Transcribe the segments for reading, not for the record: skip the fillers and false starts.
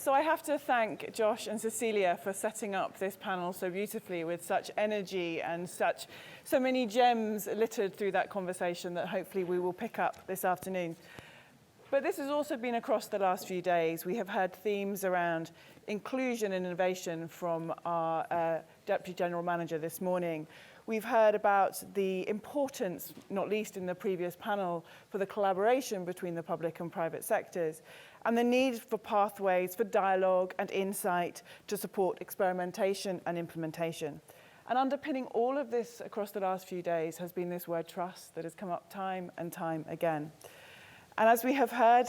So I have to thank Josh and Cecilia for setting up this panel so beautifully with such energy and so many gems littered through that conversation that hopefully we will pick up this afternoon. But this has also been across the last few days. We have had themes around inclusion and innovation from our Deputy General Manager this morning. We've heard about the importance, not least in the previous panel, for the collaboration between the public and private sectors, and the need for pathways for dialogue and insight to support experimentation and implementation. And underpinning all of this across the last few days has been this word trust that has come up time and time again. And as we have heard,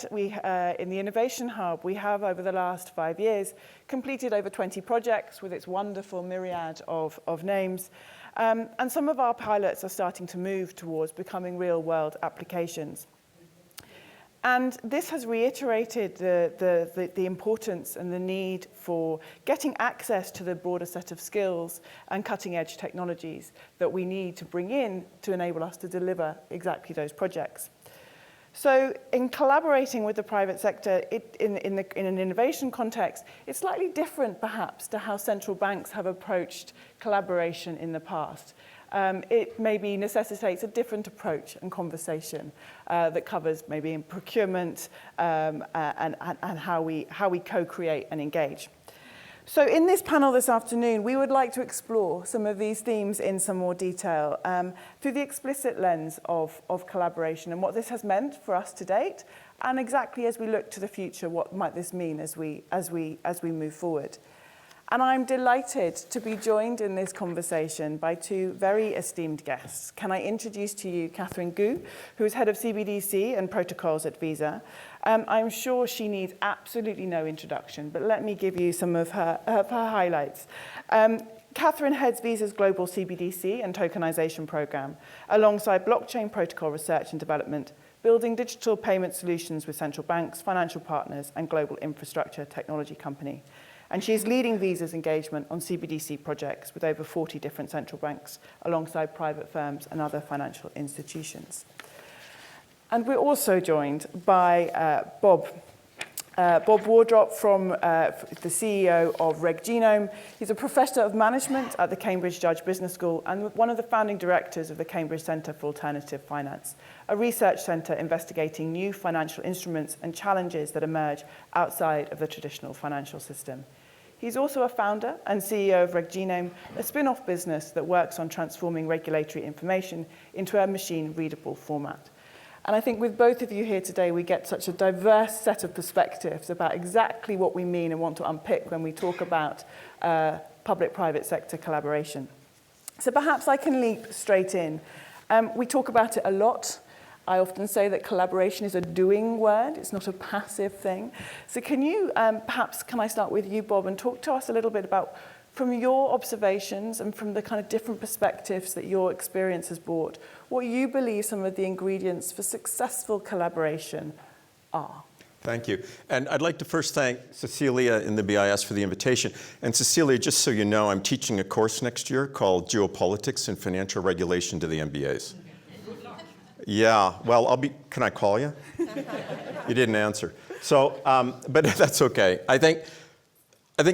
in the Innovation Hub, we have over the last 5 years completed over 20 projects with its wonderful myriad of names. And some of our pilots are starting to move towards becoming real-world applications. And this has reiterated the importance and the need for getting access to the broader set of skills and cutting-edge technologies that we need to bring in to enable us to deliver exactly those projects. So in collaborating with the private sector in an innovation context, it's slightly different perhaps to how central banks have approached collaboration in the past. It maybe necessitates a different approach and conversation that covers maybe in procurement and how we co-create and engage. So in this panel this afternoon, we would like to explore some of these themes in some more detail through the explicit lens of collaboration and what this has meant for us to date, and exactly as we look to the future, what might this mean as we move forward. And I'm delighted to be joined in this conversation by two very esteemed guests. Can I introduce to you Katherine Gu, who is head of CBDC and protocols at Visa. I'm sure she needs absolutely no introduction, but let me give you some of her highlights. Katherine heads Visa's global CBDC and tokenization program, alongside blockchain protocol research and development, building digital payment solutions with central banks, financial partners, and global infrastructure technology company. And she's leading Visa's engagement on CBDC projects with over 40 different central banks, alongside private firms and other financial institutions. And we're also joined by Bob Wardrop, from the CEO of RegGenome. He's a professor of management at the Cambridge Judge Business School and one of the founding directors of the Cambridge Centre for Alternative Finance, a research centre investigating new financial instruments and challenges that emerge outside of the traditional financial system. He's also a founder and CEO of RegGenome, a spin-off business that works on transforming regulatory information into a machine-readable format. And I think with both of you here today, we get such a diverse set of perspectives about exactly what we mean and want to unpick when we talk about public-private sector collaboration. So perhaps I can leap straight in. We talk about it a lot. I often say that collaboration is a doing word. It's not a passive thing. So can you, perhaps, can I start with you, Bob, and talk to us a little bit about, from your observations and from the kind of different perspectives that your experience has brought, what you believe some of the ingredients for successful collaboration are? Thank you. And I'd like to first thank Cecilia in the BIS for the invitation. And Cecilia, just so you know, I'm teaching a course next year called Geopolitics and Financial Regulation to the MBAs. Yeah, well, can I call you? You didn't answer. So, but that's okay. I think,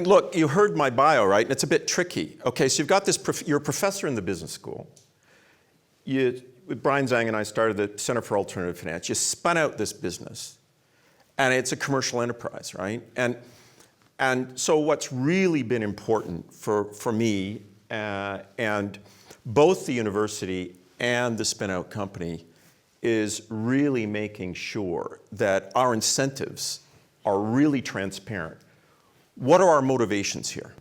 look, you heard my bio, right? It's a bit tricky. Okay, so you've got this, you're a professor in the business school. Brian Zhang and I started the Center for Alternative Finance. You spun out this business, and it's a commercial enterprise, right? And so what's really been important for me, and both the university and the spin-out company, is really making sure that our incentives are really transparent. What are our motivations here,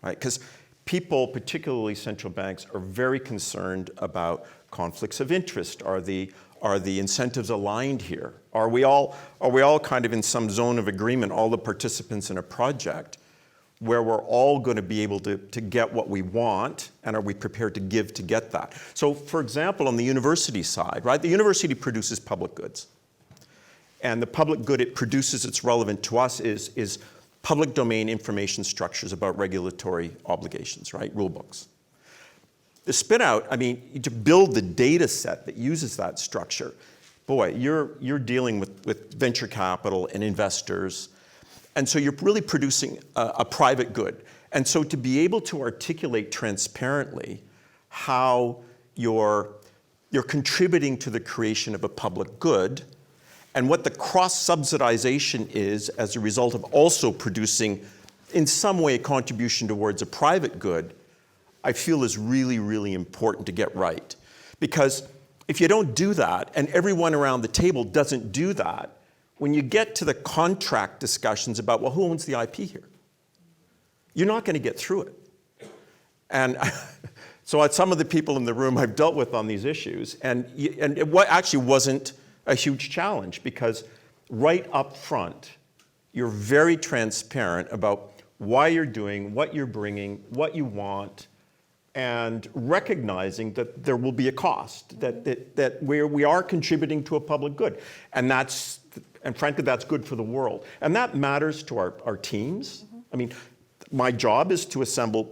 right? Because people, particularly central banks, are very concerned about conflicts of interest. Are the incentives aligned here? Are we all kind of in some zone of agreement, all the participants in a project, where we're all going to be able to get what we want, and are we prepared to give to get that? So, for example, on the university side, right, the university produces public goods. And the public good it produces that's relevant to us is public domain information structures about regulatory obligations, right, rule books. The spin out, I mean, to build the data set that uses that structure, boy, you're dealing with venture capital and investors. And so you're really producing a private good. And so to be able to articulate transparently how you're contributing to the creation of a public good, and what the cross-subsidization is as a result of also producing, in some way, a contribution towards a private good, I feel is really, really important to get right. Because if you don't do that, and everyone around the table doesn't do that, when you get to the contract discussions about, well, who owns the IP here? You're not going to get through it. And so some of the people in the room I've dealt with on these issues, and it actually wasn't a huge challenge, because right up front, you're very transparent about why you're doing, what you're bringing, what you want, and recognizing that there will be a cost, that we are contributing to a public good. And frankly, that's good for the world. And that matters to our teams. I mean, my job is to assemble,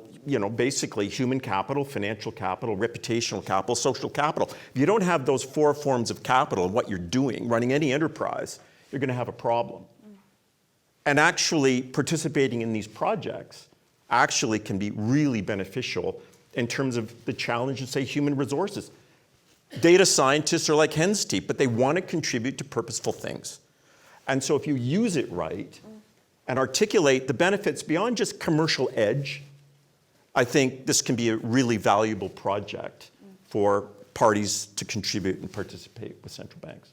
basically human capital, financial capital, reputational capital, social capital. If you don't have those 4 forms of capital in what you're doing, running any enterprise, you're going to have a problem. And actually participating in these projects actually can be really beneficial in terms of the challenge of, say, human resources. Data scientists are like hen's teeth, but they want to contribute to purposeful things. And so if you use it right and articulate the benefits beyond just commercial edge, I think this can be a really valuable project for parties to contribute and participate with central banks.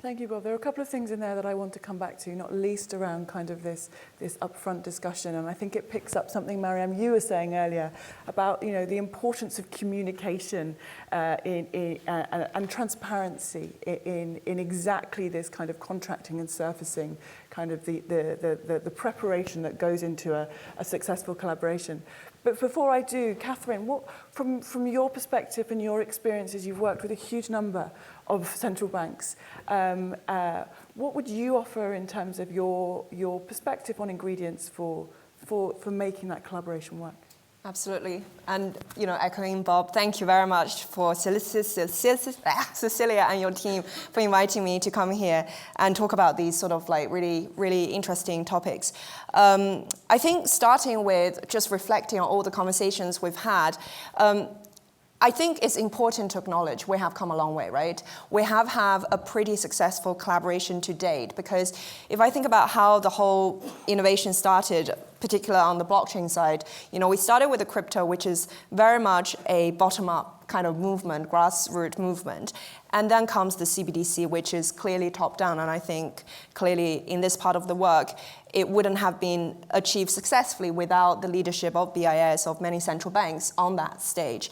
Thank you, Bob. There are a couple of things in there that I want to come back to, not least around kind of this upfront discussion. And I think it picks up something, Mariam, you were saying earlier about the importance of communication and transparency in exactly this kind of contracting and surfacing, kind of the preparation that goes into a successful collaboration. But before I do, Katherine, what, from your perspective and your experiences, you've worked with a huge number of central banks. What would you offer in terms of your perspective on ingredients for making that collaboration work? Absolutely. And, echoing Bob, thank you very much for Cecilia and your team for inviting me to come here and talk about these sort of really, really interesting topics. I think starting with just reflecting on all the conversations we've had, I think it's important to acknowledge we have come a long way, right? We have had a pretty successful collaboration to date, because if I think about how the whole innovation started, particularly on the blockchain side, we started with the crypto, which is very much a bottom-up kind of movement, grassroots movement. And then comes the CBDC, which is clearly top-down. And I think clearly in this part of the work, it wouldn't have been achieved successfully without the leadership of BIS, of many central banks on that stage.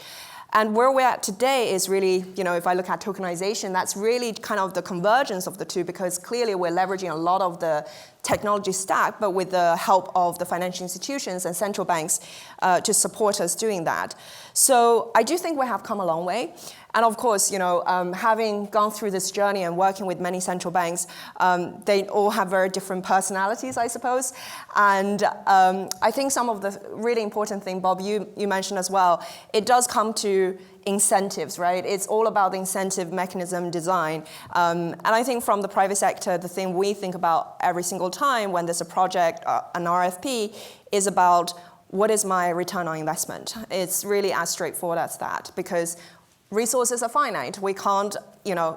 And where we're at today is really, if I look at tokenization, that's really kind of the convergence of the two, because clearly we're leveraging a lot of the technology stack, but with the help of the financial institutions and central banks to support us doing that. So I do think we have come a long way. And of course, having gone through this journey and working with many central banks, they all have very different personalities, I suppose. And I think some of the really important thing, Bob, you mentioned as well, it does come to incentives, right? It's all about the incentive mechanism design. And I think from the private sector, the thing we think about every single time when there's a project, an RFP, is about what is my return on investment. It's really as straightforward as that, because resources are finite. We can't,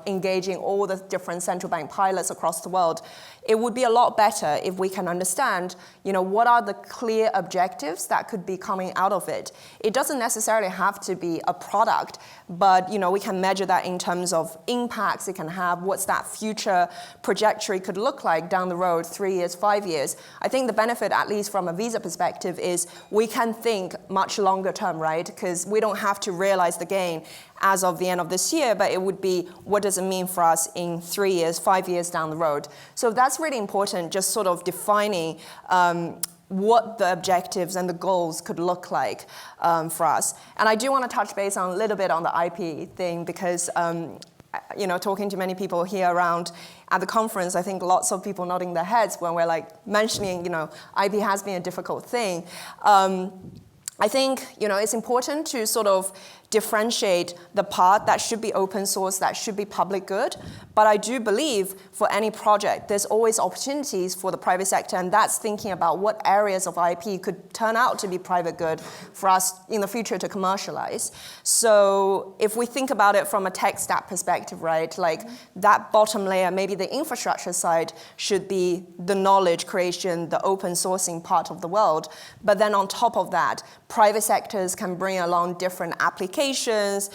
engage in all the different central bank pilots across the world. It would be a lot better if we can understand, what are the clear objectives that could be coming out of it. It doesn't necessarily have to be a product, but, we can measure that in terms of impacts it can have, what's that future trajectory could look like down the road, 3 years, 5 years. I think the benefit, at least from a Visa perspective, is we can think much longer term, right? Because we don't have to realize the gain as of the end of this year, but it would be, what does it mean for us in 3 years, 5 years down the road? So that's really important, just sort of defining what the objectives and the goals could look like for us. And I do want to touch base on a little bit on the IP thing, because talking to many people here around at the conference, I think lots of people nodding their heads when we're mentioning, IP has been a difficult thing. I think it's important to sort of differentiate the part that should be open source, that should be public good. But I do believe for any project, there's always opportunities for the private sector, and that's thinking about what areas of IP could turn out to be private good for us in the future to commercialize. So if we think about it from a tech stack perspective, right, like that bottom layer, maybe the infrastructure side should be the knowledge creation, the open sourcing part of the world. But then on top of that, private sectors can bring along different applications,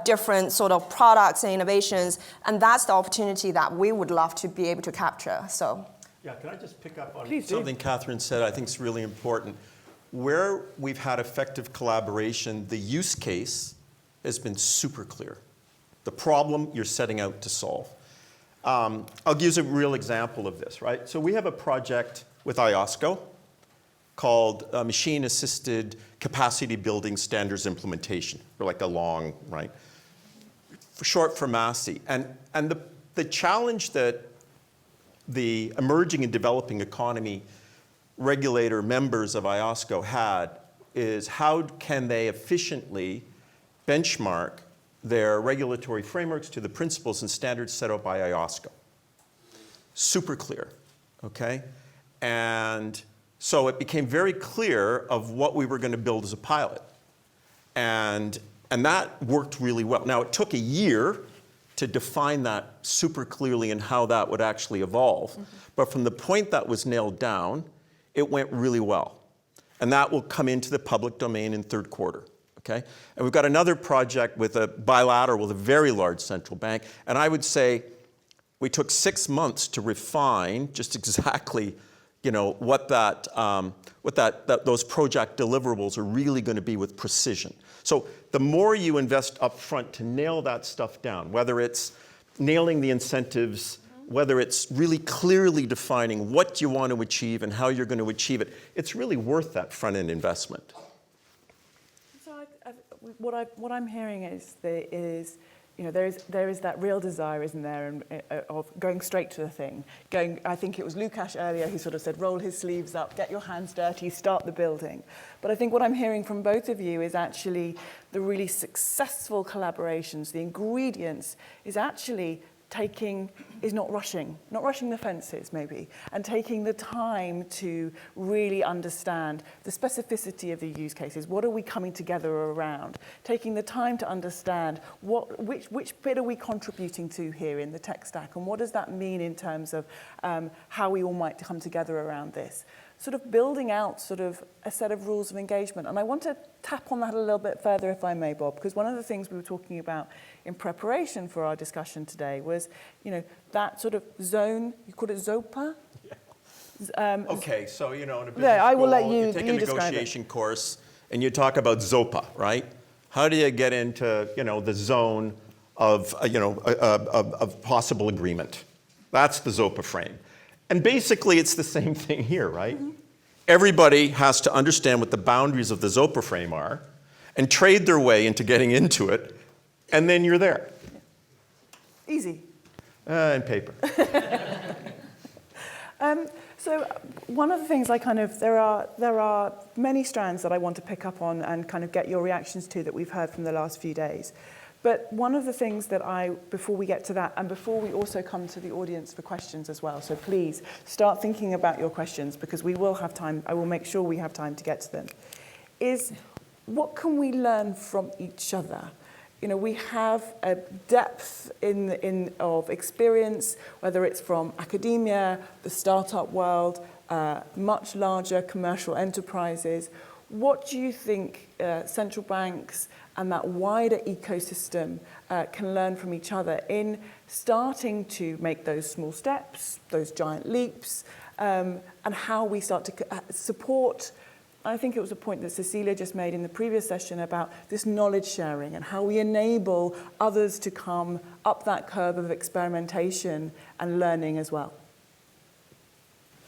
different sort of products and innovations, and that's the opportunity that we would love to be able to capture. So, yeah, can I just pick up on Please something Katherine said? I think is really important. Where we've had effective collaboration, the use case has been super clear. The problem you're setting out to solve. I'll use a real example of this, right? So we have a project with IOSCO called Machine-Assisted Capacity Building Standards Implementation, or like a long, right? Short for MASI. And the challenge that the emerging and developing economy regulator members of IOSCO had is how can they efficiently benchmark their regulatory frameworks to the principles and standards set out by IOSCO. Super clear, okay? And so it became very clear of what we were going to build as a pilot. And that worked really well. Now, it took a year to define that super clearly and how that would actually evolve. Mm-hmm. But from the point that was nailed down, it went really well. And that will come into the public domain in third quarter. Okay? And we've got another project with a bilateral with a very large central bank. And I would say we took 6 months to refine just exactly what those project deliverables are really going to be with precision. So the more you invest up front to nail that stuff down, whether it's nailing the incentives, whether it's really clearly defining what you want to achieve and how you're going to achieve it, it's really worth that front-end investment. So what I'm hearing is there is that real desire, isn't there, of going straight to the thing. I think it was Lukasz earlier who sort of said, roll his sleeves up, get your hands dirty, start the building. But I think what I'm hearing from both of you is actually the really successful collaborations, the ingredients is actually not rushing the fences maybe, and taking the time to really understand the specificity of the use cases. What are we coming together around? Taking the time to understand which bit are we contributing to here in the tech stack, and what does that mean in terms of how we all might come together around this. Sort of building out sort of a set of rules of engagement. And I want to tap on that a little bit further, if I may, Bob, because one of the things we were talking about in preparation for our discussion today was, that sort of zone, you call it Zopa? Yeah. Okay, so, in a business I will let you take a negotiation course and you talk about Zopa, right? How do you get into, the zone of, of possible agreement? That's the Zopa frame. And basically, it's the same thing here, right? Mm-hmm. Everybody has to understand what the boundaries of the Zopa frame are and trade their way into getting into it, and then you're there. Easy. And paper. So one of the things there are many strands that I want to pick up on and kind of get your reactions to that we've heard from the last few days. But one of the things that before we get to that, and before we also come to the audience for questions as well, so please start thinking about your questions because we will have time, I will make sure we have time to get to them, is what can we learn from each other? We have a depth of experience, whether it's from academia, the startup world, much larger commercial enterprises. What do you think central banks and that wider ecosystem can learn from each other in starting to make those small steps, those giant leaps, and how we start to support? I think it was a point that Cecilia just made in the previous session about this knowledge sharing and how we enable others to come up that curve of experimentation and learning as well.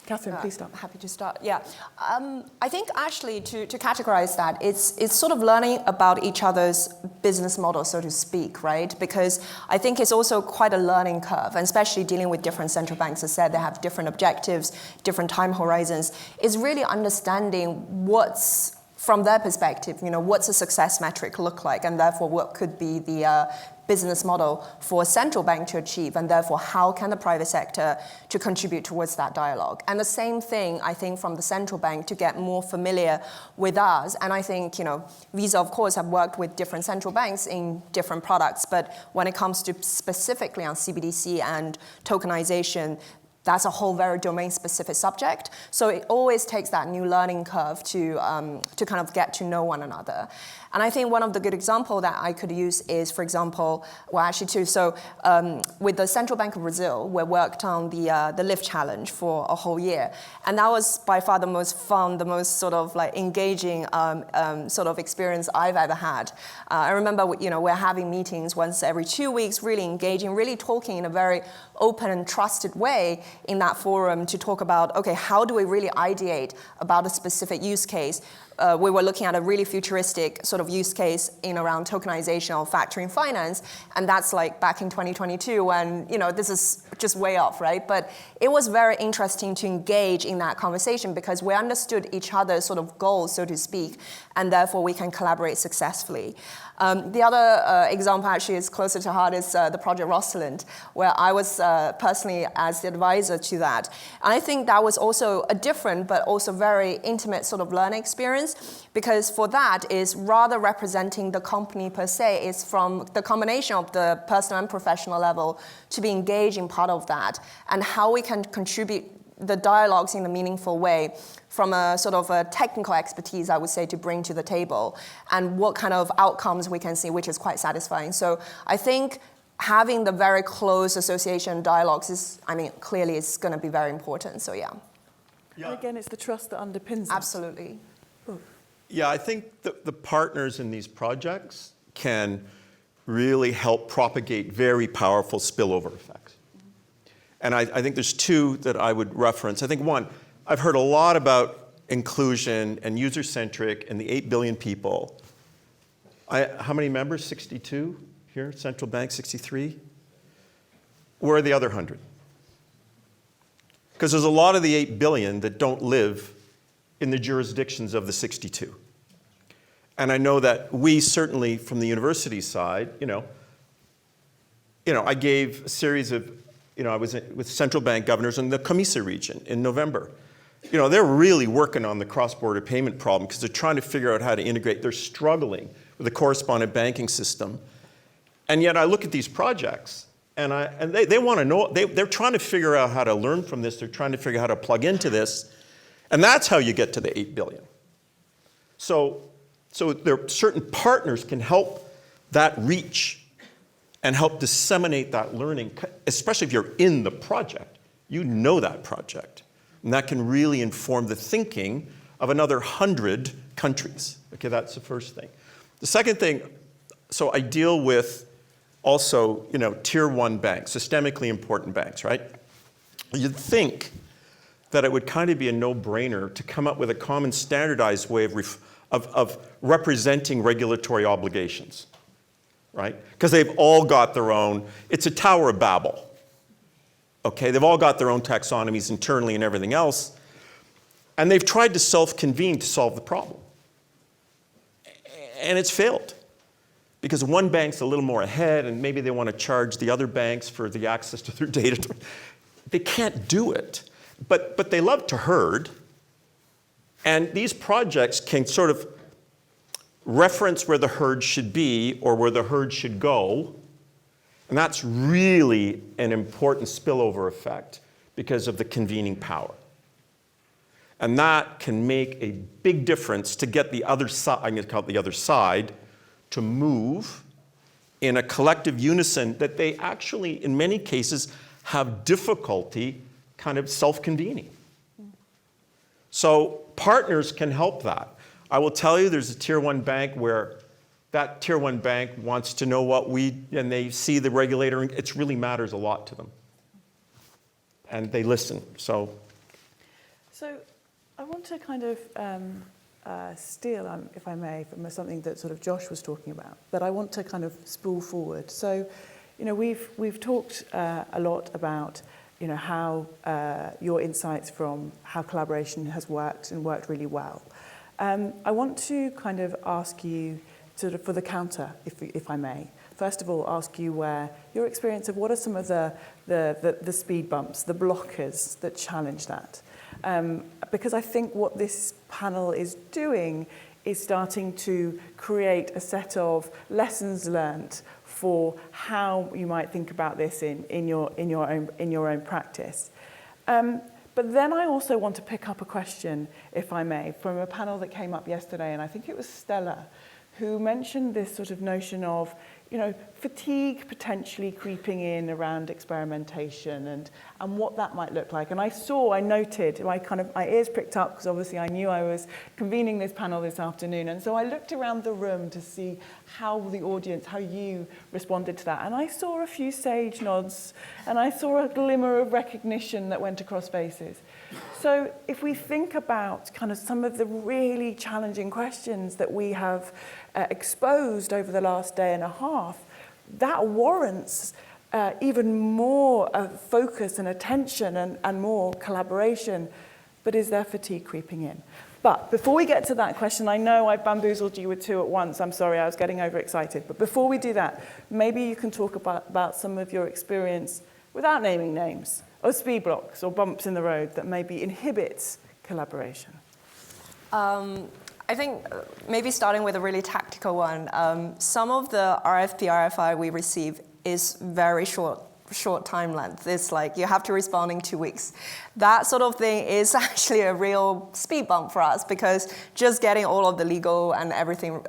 Katherine, please start. Happy to start. Yeah, I think actually to categorize that, it's sort of learning about each other's business model, so to speak, right? Because I think it's also quite a learning curve, and especially dealing with different central banks. As I said, they have different objectives, different time horizons. It's really understanding what's from their perspective, what's a success metric look like, and therefore what could be the business model for a central bank to achieve, and therefore how can the private sector to contribute towards that dialogue. And the same thing, I think, from the central bank to get more familiar with us. And I think, Visa, of course, have worked with different central banks in different products, but when it comes to specifically on CBDC and tokenization, that's a whole very domain-specific subject. So it always takes that new learning curve to kind of get to know one another. And I think one of the good examples that I could use is, for example, well, actually two. So with the Central Bank of Brazil, we worked on the Lift Challenge for a whole year. And that was by far the most fun, the most sort of like engaging sort of experience I've ever had. I remember, we're having meetings once every 2 weeks, really engaging, really talking in a very open and trusted way in that forum to talk about, okay, how do we really ideate about a specific use case? We were looking at a really futuristic sort of use case in around tokenization of factoring finance, and that's like back in 2022 when, this is just way off, right? But it was very interesting to engage in that conversation because we understood each other's sort of goals, so to speak, and therefore we can collaborate successfully. The other example actually is closer to heart is the Project Rosalind, where I was personally as the advisor to that. And I think that was also a different but also very intimate sort of learning experience, because for that is rather representing the company per se, is from the combination of the personal and professional level to be engaged in part of that, and how we can contribute the dialogues in a meaningful way from a sort of a technical expertise, I would say, to bring to the table, and what kind of outcomes we can see, which is quite satisfying. So I think having the very close association dialogues is, clearly is going to be very important. So yeah. And again, it's the trust that underpins it. Absolutely. Yeah, I think the partners in these projects can really help propagate very powerful spillover effects. And I think there's two that I would reference. I think one, I've heard a lot about inclusion and user-centric and the 8 billion people. How many members? 62 here, Central Bank, 63? Where are the other 100? Because there's a lot of the 8 billion that don't live in the jurisdictions of the 62. And I know that we certainly, from the university side, I gave a series of, I was with central bank governors in the COMISA region in November. They're really working on the cross-border payment problem because they're trying to figure out how to integrate. They're struggling with the correspondent banking system. And yet I look at these projects, and they want to know, they're trying to figure out how to learn from this. They're trying to figure out how to plug into this. And that's how you get to the 8 billion. So there are certain partners can help that reach and help disseminate that learning, especially if you're in the project. You know that project. And that can really inform the thinking of another 100 countries. Okay, that's the first thing. The second thing, so I deal with also, tier 1 banks, systemically important banks, right? You'd think that it would kind of be a no-brainer to come up with a common standardized way of representing regulatory obligations, right? Because they've all got their own, it's a Tower of Babel. Okay, they've all got their own taxonomies internally and everything else. And they've tried to self-convene to solve the problem. And it's failed. Because one bank's a little more ahead, and maybe they want to charge the other banks for the access to their data. They can't do it. But they love to herd. And these projects can sort of reference where the herd should be or where the herd should go. And that's really an important spillover effect because of the convening power. And that can make a big difference to get the other side, I'm going to call it the other side, to move in a collective unison that they actually, in many cases, have difficulty kind of self-convening. So partners can help that. I will tell you there's a tier 1 bank where that tier 1 bank wants to know and they see the regulator, and it really matters a lot to them. And they listen, So I want to kind of steal, if I may, from something that sort of Josh was talking about, but I want to kind of spool forward. So, we've talked a lot about, how your insights from how collaboration has worked and worked really well. I want to kind of ask you, sort of for the counter, if I may. First of all, ask you your experience of what are some of the speed bumps, the blockers that challenge that. Because I think what this panel is doing is starting to create a set of lessons learned for how you might think about this in your own practice. But then I also want to pick up a question, if I may, from a panel that came up yesterday, and I think it was Stella, who mentioned this sort of notion of, fatigue potentially creeping in around experimentation and what that might look like. And I noted, my ears pricked up because obviously I knew I was convening this panel this afternoon. And so I looked around the room to see how the audience, how you responded to that. And I saw a few sage nods and I saw a glimmer of recognition that went across faces. So if we think about kind of some of the really challenging questions that we have exposed over the last day and a half, that warrants even more focus and attention and more collaboration. But is there fatigue creeping in? But before we get to that question, I know I bamboozled you with two at once. I'm sorry, I was getting overexcited. But before we do that, maybe you can talk about some of your experience, without naming names, of speed blocks or bumps in the road that maybe inhibits collaboration. I think maybe starting with a really tactical one, some of the RFP, RFI we receive is very short time length. It's like you have to respond in 2 weeks. That sort of thing is actually a real speed bump for us because just getting all of the legal and everything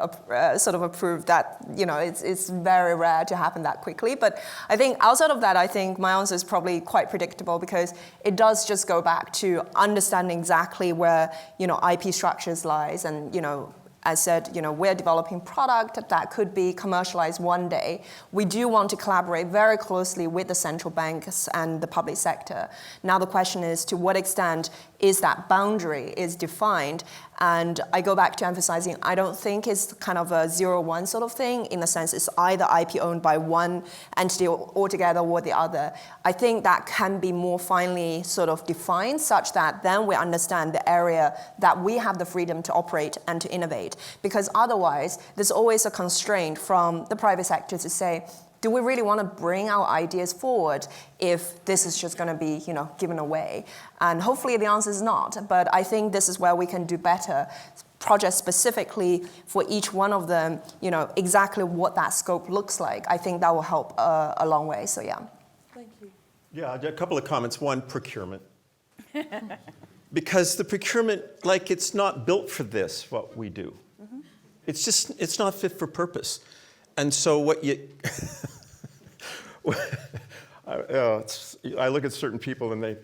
sort of approved, that, it's very rare to happen that quickly. But I think outside of that, I think my answer is probably quite predictable because it does just go back to understanding exactly where, IP structures lies and, as said, we're developing product that could be commercialized one day. We do want to collaborate very closely with the central banks and the public sector. Now the question is, to what extent is that boundary is defined? And I go back to emphasizing, I don't think it's kind of a 0-1 sort of thing, in the sense it's either IP owned by one entity altogether or the other. I think that can be more finely sort of defined such that then we understand the area that we have the freedom to operate and to innovate. Because otherwise, there's always a constraint from the private sector to say, do we really want to bring our ideas forward if this is just going to be, given away? And hopefully the answer is not. But I think this is where we can do better. Projects specifically for each one of them, exactly what that scope looks like. I think that will help a long way. So yeah. Thank you. Yeah, a couple of comments. One, procurement. Because the procurement, it's not built for this, what we do. Mm-hmm. It's not fit for purpose. And so what you, I look at certain people and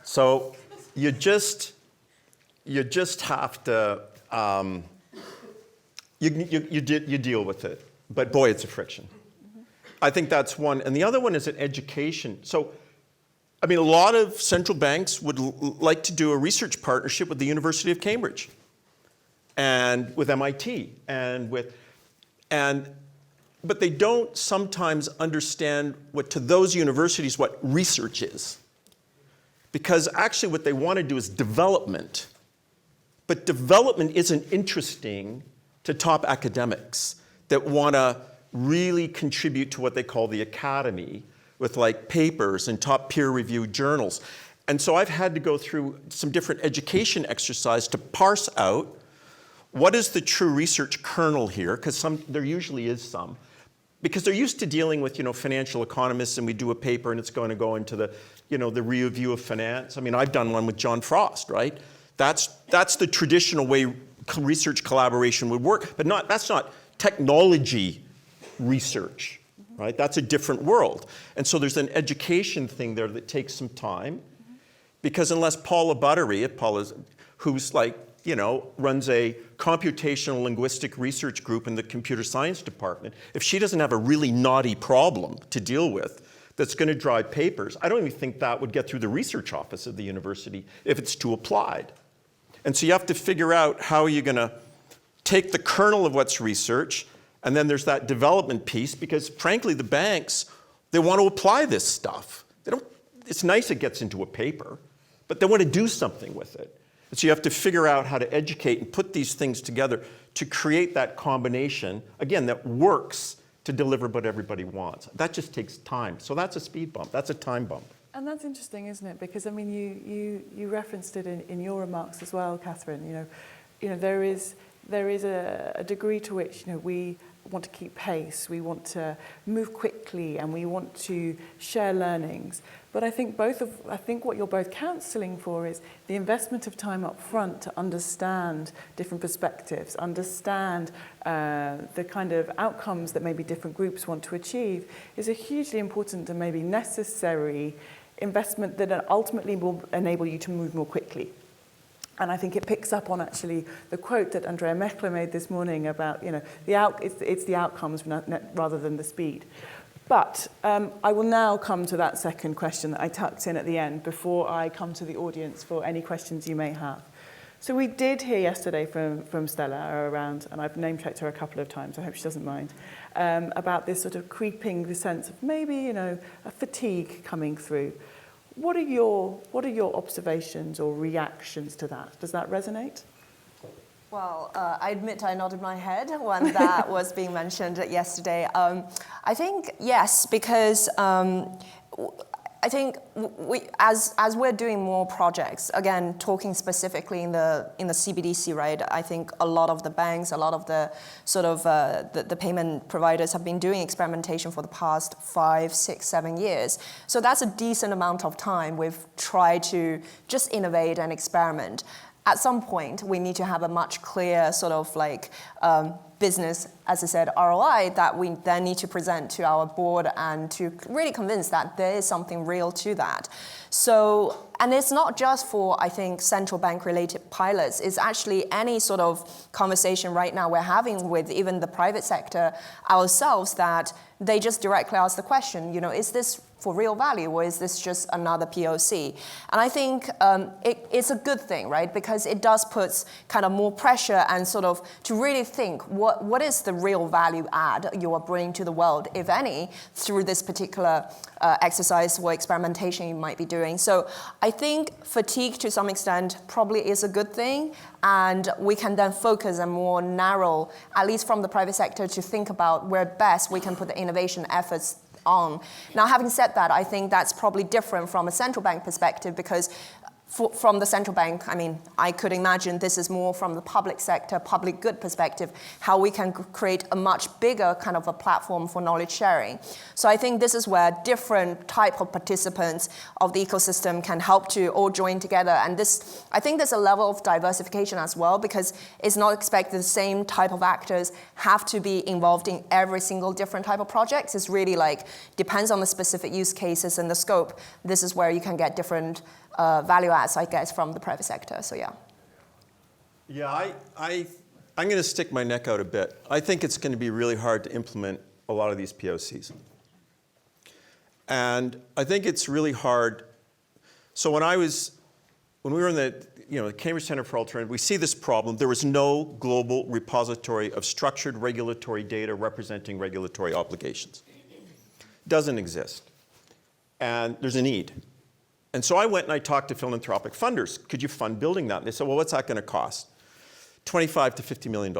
So you just have to, you deal with it. But boy, it's a friction. Mm-hmm. I think that's one. And the other one is an education. So, a lot of central banks would like to do a research partnership with the University of Cambridge and with MIT but they don't sometimes understand to those universities what research is. Because actually what they want to do is development. But development isn't interesting to top academics that want to really contribute to what they call the academy with papers and top peer-reviewed journals. And so I've had to go through some different education exercise to parse out what is the true research kernel here, because there usually is some. Because they're used to dealing with, financial economists, and we do a paper and it's going to go into the, the review of finance. I've done one with John Frost, right? That's the traditional way research collaboration would work, but that's not technology research, right? That's a different world. And so there's an education thing there that takes some time, because unless Paula Buttery, who's runs a computational linguistic research group in the computer science department, if she doesn't have a really knotty problem to deal with that's going to drive papers, I don't even think that would get through the research office of the university if it's too applied. And so you have to figure out how you're going to take the kernel of what's research, and then there's that development piece, because frankly, the banks, they want to apply this stuff. It's nice it gets into a paper, but they want to do something with it. So you have to figure out how to educate and put these things together to create that combination, again, that works to deliver what everybody wants. That just takes time. So that's a speed bump. That's a time bump. And that's interesting, isn't it? Because I mean, you referenced it in your remarks as well, Catherine. You know, there is a degree to which we want to keep pace, we want to move quickly, and we want to share learnings. But I think what you're both counselling for is the investment of time up front to understand different perspectives, understand the kind of outcomes that maybe different groups want to achieve is a hugely important and maybe necessary investment that ultimately will enable you to move more quickly. And I think it picks up on actually the quote that Andrea Mechler made this morning about, it's the outcomes rather than the speed. But I will now come to that second question that I tucked in at the end before I come to the audience for any questions you may have. So we did hear yesterday from Stella around, and I've name-checked her a couple of times, I hope she doesn't mind, about this sort of creeping sense of maybe, a fatigue coming through. What are your observations or reactions to that? Does that resonate? Well, I admit I nodded my head when that was being mentioned yesterday. I think yes, because I think as we're doing more projects, again, talking specifically in the CBDC, right? I think a lot of the banks, a lot of the sort of the payment providers have been doing experimentation for the past 5, 6, 7 years. So that's a decent amount of time we've tried to just innovate and experiment. At some point, we need to have a much clearer sort of business, as I said, ROI that we then need to present to our board and to really convince that there is something real to that. So, and it's not just for, I think, central bank related pilots, it's actually any sort of conversation right now we're having with even the private sector ourselves that they just directly ask the question, is this for real value, or is this just another POC? And I think it's a good thing, right? Because it does put kind of more pressure and sort of to really think what is the real value add you are bringing to the world, if any, through this particular exercise or experimentation you might be doing. So I think fatigue to some extent probably is a good thing, and we can then focus and more narrow, at least from the private sector, to think about where best we can put the innovation efforts on. Now, having said that, I think that's probably different from a central bank perspective because from the central bank, I mean, I could imagine this is more from the public sector, public good perspective, how we can create a much bigger kind of a platform for knowledge sharing. So I think this is where different type of participants of the ecosystem can help to all join together. And this, I think there's a level of diversification as well, because it's not expected the same type of actors have to be involved in every single different type of projects. It's really depends on the specific use cases and the scope. This is where you can get different value adds, I guess, from the private sector. So yeah. Yeah, I'm going to stick my neck out a bit. I think it's going to be really hard to implement a lot of these POCs. And I think it's really hard. So when we were in the Cambridge Center for Alternative, we see this problem. There was no global repository of structured regulatory data representing regulatory obligations. Doesn't exist. And there's a need. And so I went and I talked to philanthropic funders. Could you fund building that? And they said, well, what's that going to cost? $25 to $50 million.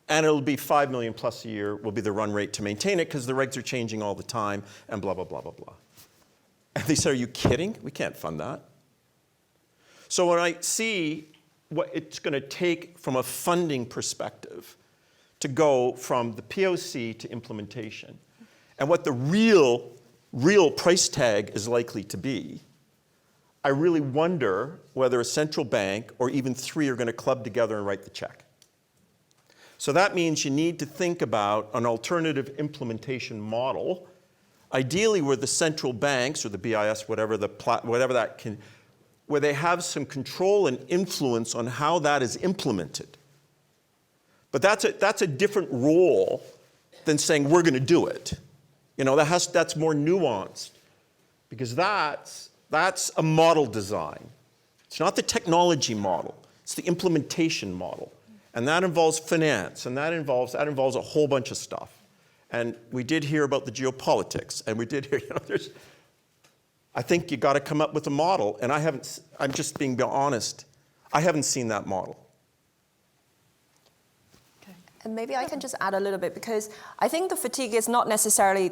And it'll be $5 million plus a year will be the run rate to maintain it because the regs are changing all the time and blah, blah, blah, blah, blah. And they said, are you kidding? We can't fund that. So when I see what it's going to take from a funding perspective to go from the POC to implementation and what the real price tag is likely to be, I really wonder whether a central bank or even three are going to club together and write the check. So that means you need to think about an alternative implementation model, ideally where the central banks or the BIS, whatever that can, where they have some control and influence on how that is implemented. But that's a different role than saying we're going to do it. That's more nuanced because that's a model design. It's not the technology model. It's the implementation model. And that involves finance, and that involves a whole bunch of stuff. And we did hear about the geopolitics, and we did hear, I think you got to come up with a model. And I'm just being honest. I haven't seen that model. And maybe I can just add a little bit, because I think the fatigue is not necessarily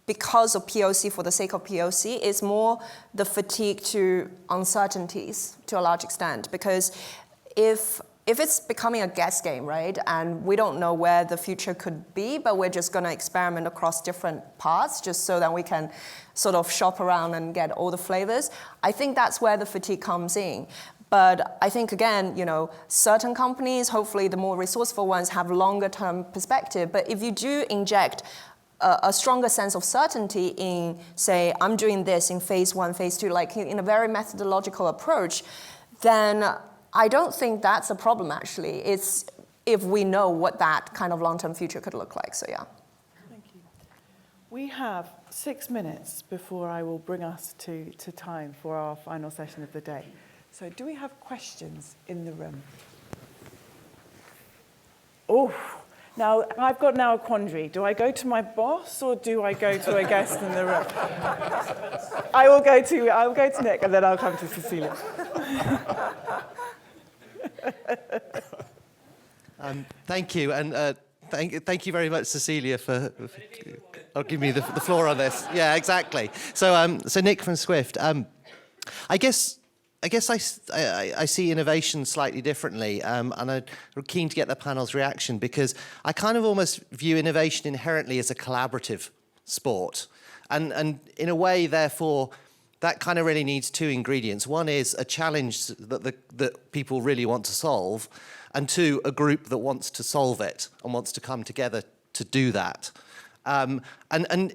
because of POC for the sake of POC. It's more the fatigue to uncertainties to a large extent. Because if it's becoming a guess game, right, and we don't know where the future could be, but we're just going to experiment across different paths just so that we can sort of shop around and get all the flavors, I think that's where the fatigue comes in. But I think, again, certain companies, hopefully the more resourceful ones, have longer term perspective. But if you do inject a stronger sense of certainty in, say, I'm doing this in phase 1, phase 2, like in a very methodological approach, then I don't think that's a problem, actually. It's if we know what that kind of long-term future could look like. So, yeah. Thank you. We have 6 minutes before I will bring us to time for our final session of the day. So do we have questions in the room? Oh, now I've got a quandary. Do I go to my boss or do I go to a guest in the room? I'll go to Nick and then I'll come to Cecilia. Thank you, and thank you very much, Cecilia, for giving me the floor on this. Yeah, exactly. So Nick from Swift. I guess I see innovation slightly differently, and I'm keen to get the panel's reaction, because I kind of almost view innovation inherently as a collaborative sport. And in a way, therefore, that kind of really needs two ingredients. One is a challenge that people really want to solve, and two, a group that wants to solve it and wants to come together to do that. And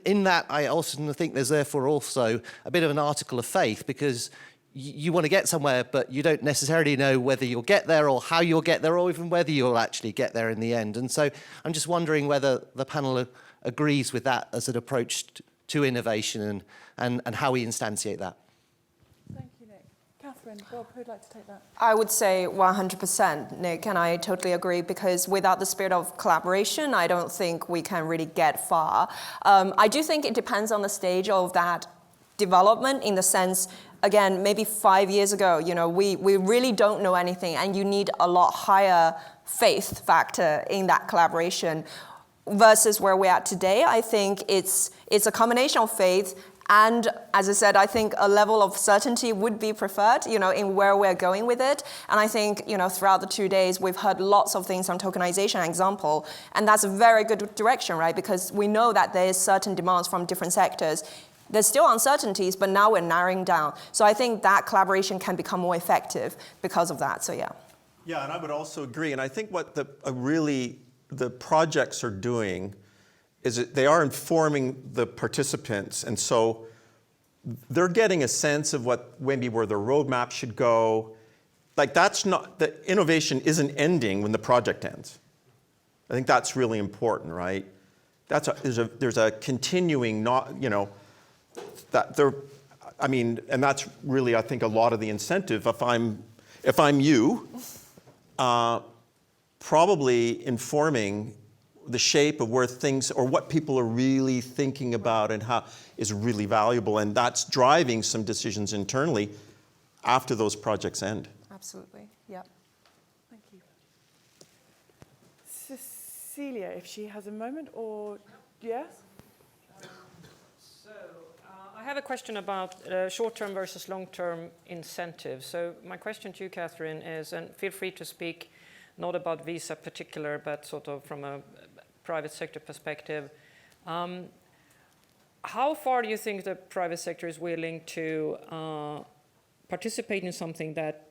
in that, I also think there's therefore also a bit of an article of faith, because you want to get somewhere, but you don't necessarily know whether you'll get there or how you'll get there or even whether you'll actually get there in the end. And so I'm just wondering whether the panel agrees with that as an approach to innovation and how we instantiate that. Thank you, Nick. Catherine, Bob, who'd like to take that? I would say 100%, Nick, and I totally agree, because without the spirit of collaboration, I don't think we can really get far. I do think it depends on the stage of that development, in the sense, again, maybe 5 years ago, we really don't know anything, and you need a lot higher faith factor in that collaboration versus where we're at today. I think it's a combination of faith and, as I said, I think a level of certainty would be preferred, in where we're going with it. And I think, throughout the 2 days, we've heard lots of things on tokenization example, and that's a very good direction, right? Because we know that there is certain demands from different sectors. There's still uncertainties, but now we're narrowing down. So I think that collaboration can become more effective because of that, so yeah. Yeah, and I would also agree. And I think what the projects are doing is that they are informing the participants. And so they're getting a sense of where their roadmap should go. Like the innovation isn't ending when the project ends. I think that's really important, right? There's a continuing, and that's really, I think, a lot of the incentive. If I'm you, probably informing the shape of where things, or what people are really thinking about and how is really valuable, and that's driving some decisions internally after those projects end. Absolutely, yeah. Thank you. Cecilia, if she has a moment, or yes? I have a question about short-term versus long-term incentives. So my question to you, Catherine, is, and feel free to speak not about Visa particular, but sort of from a private sector perspective. How far do you think the private sector is willing to participate in something that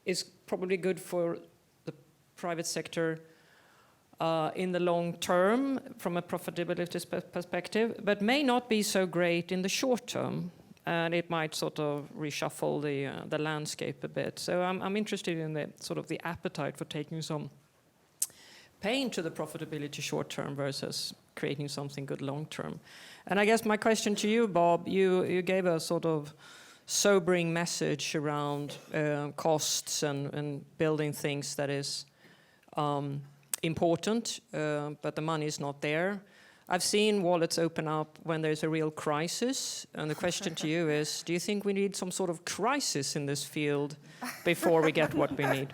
is probably good for the private sector in the long term from a profitability perspective, but may not be so great in the short term, and it might sort of reshuffle the landscape a bit. So I'm interested in the sort of the appetite for taking some pain to the profitability short term versus creating something good long term. And I guess my question to you, Bob, you gave a sort of sobering message around costs and building things that is important, but the money is not there. I've seen wallets open up when there's a real crisis. And the question to you is, do you think we need some sort of crisis in this field before we get what we need?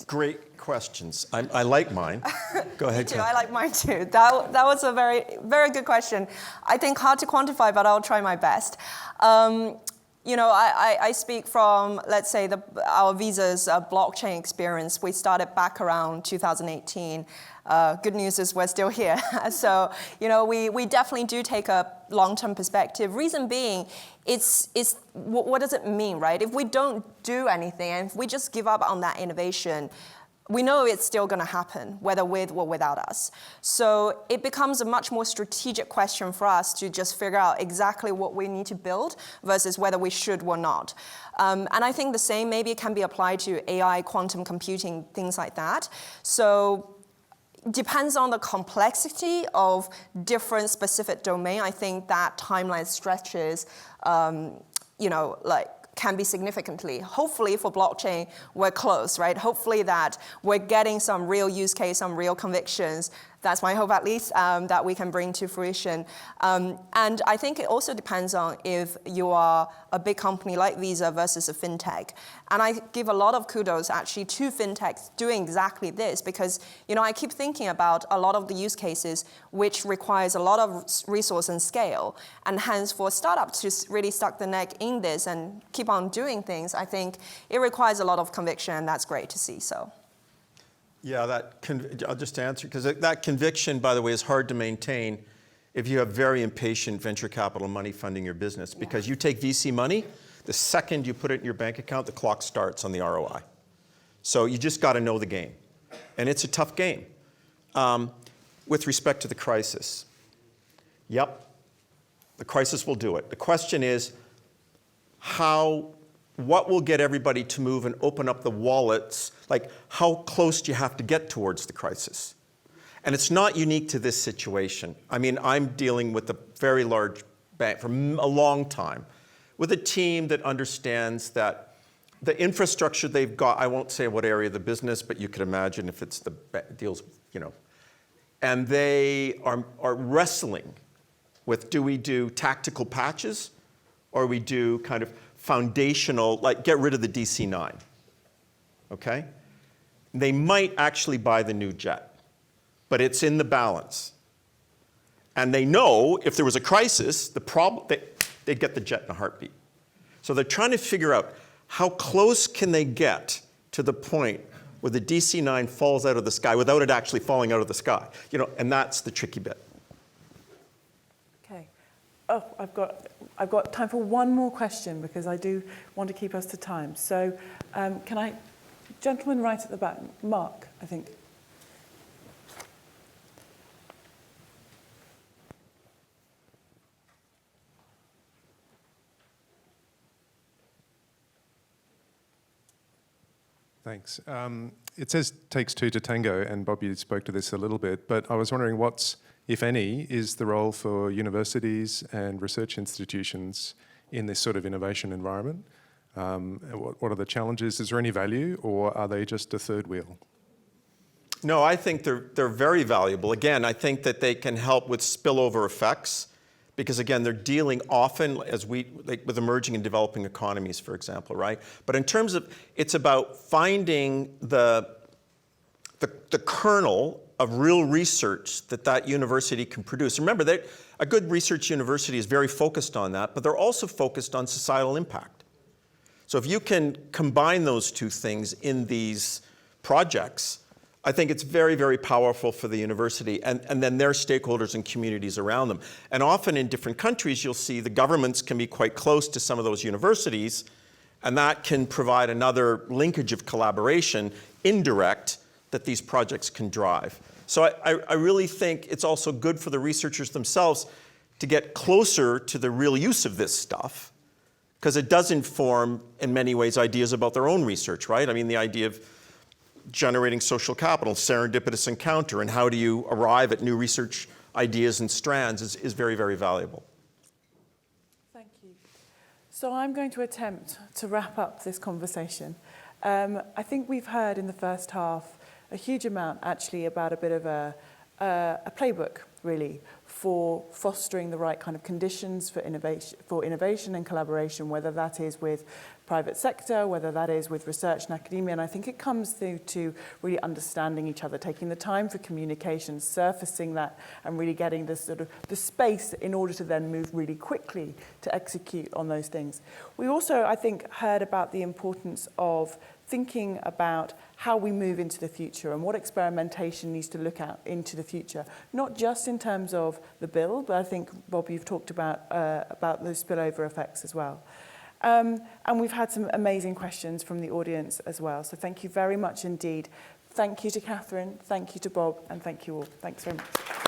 Great questions. I like mine. Go ahead, too. Kat. I like mine too. That was a very, very good question. I think hard to quantify, but I'll try my best. You know, I speak from, let's say, our Visa's blockchain experience. We started back around 2018. Good news is we're still here. So, you know, we definitely do take a long-term perspective. Reason being, what does it mean, right? If we don't do anything and if we just give up on that innovation, we know it's still going to happen, whether with or without us. So it becomes a much more strategic question for us to just figure out exactly what we need to build versus whether we should or not. And I think the same maybe can be applied to AI, quantum computing, things like that. So depends on the complexity of different specific domain. I think that timeline stretches, you know, like, can be significantly. Hopefully for blockchain, we're close, right? Hopefully that we're getting some real use case, some real convictions. That's my hope, at least, that we can bring to fruition. And I think it also depends on if you are a big company like Visa versus a fintech. And I give a lot of kudos, actually, to fintechs doing exactly this because, you know, I keep thinking about a lot of the use cases which requires a lot of resource and scale. And hence, for startups to really stuck the neck in this and keep on doing things, I think it requires a lot of conviction, and that's great to see. So. Yeah, I'll just answer, because that conviction, by the way, is hard to maintain if you have very impatient venture capital money funding your business. Because you take VC money, the second you put it in your bank account, the clock starts on the ROI. So you just got to know the game. And it's a tough game. With respect to the crisis, yep, the crisis will do it. The question is, what will get everybody to move and open up the wallets? Like, how close do you have to get towards the crisis? And it's not unique to this situation. I mean, I'm dealing with a very large bank for a long time, with a team that understands that the infrastructure they've got, I won't say what area of the business, but you could imagine if it's the deals, you know, and they are wrestling with, do we do tactical patches, or we do kind of foundational, like get rid of the DC-9, okay? They might actually buy the new jet, but it's in the balance. And they know if there was a crisis, they'd get the jet in a heartbeat. So they're trying to figure out how close can they get to the point where the DC-9 falls out of the sky without it actually falling out of the sky, you know, and that's the tricky bit. Okay. Oh, I've got time for one more question because I do want to keep us to time. So can I, gentleman right at the back, Mark, I think. Thanks. It says takes two to tango, and Bob, you spoke to this a little bit, but I was wondering what's, if any, is the role for universities and research institutions in this sort of innovation environment? What are the challenges? Is there any value, or are they just a third wheel? No, I think they're very valuable. Again, I think that they can help with spillover effects because, again, they're dealing often with emerging and developing economies, for example, right? But in terms of, it's about finding the kernel of real research that university can produce. Remember, that a good research university is very focused on that, but they're also focused on societal impact. So if you can combine those two things in these projects, I think it's very, very powerful for the university and then their stakeholders and communities around them. And often in different countries, you'll see the governments can be quite close to some of those universities, and that can provide another linkage of collaboration, indirect, that these projects can drive. So I really think it's also good for the researchers themselves to get closer to the real use of this stuff, because it does inform, in many ways, ideas about their own research, right? I mean, the idea of generating social capital, serendipitous encounter, and how do you arrive at new research ideas and strands is very, very valuable. Thank you. So I'm going to attempt to wrap up this conversation. I think we've heard in the first half a huge amount, actually, about a bit of a a playbook, really, for fostering the right kind of conditions for innovation and collaboration, whether that is with private sector, whether that is with research and academia. And I think it comes through to really understanding each other, taking the time for communication, surfacing that, and really getting this sort of the space in order to then move really quickly to execute on those things. We also, I think, heard about the importance of thinking about how we move into the future and what experimentation needs to look at into the future, not just in terms of the bill, but I think, Bob, you've talked about those spillover effects as well. And we've had some amazing questions from the audience as well. So thank you very much indeed. Thank you to Catherine, thank you to Bob, and thank you all. Thanks very much.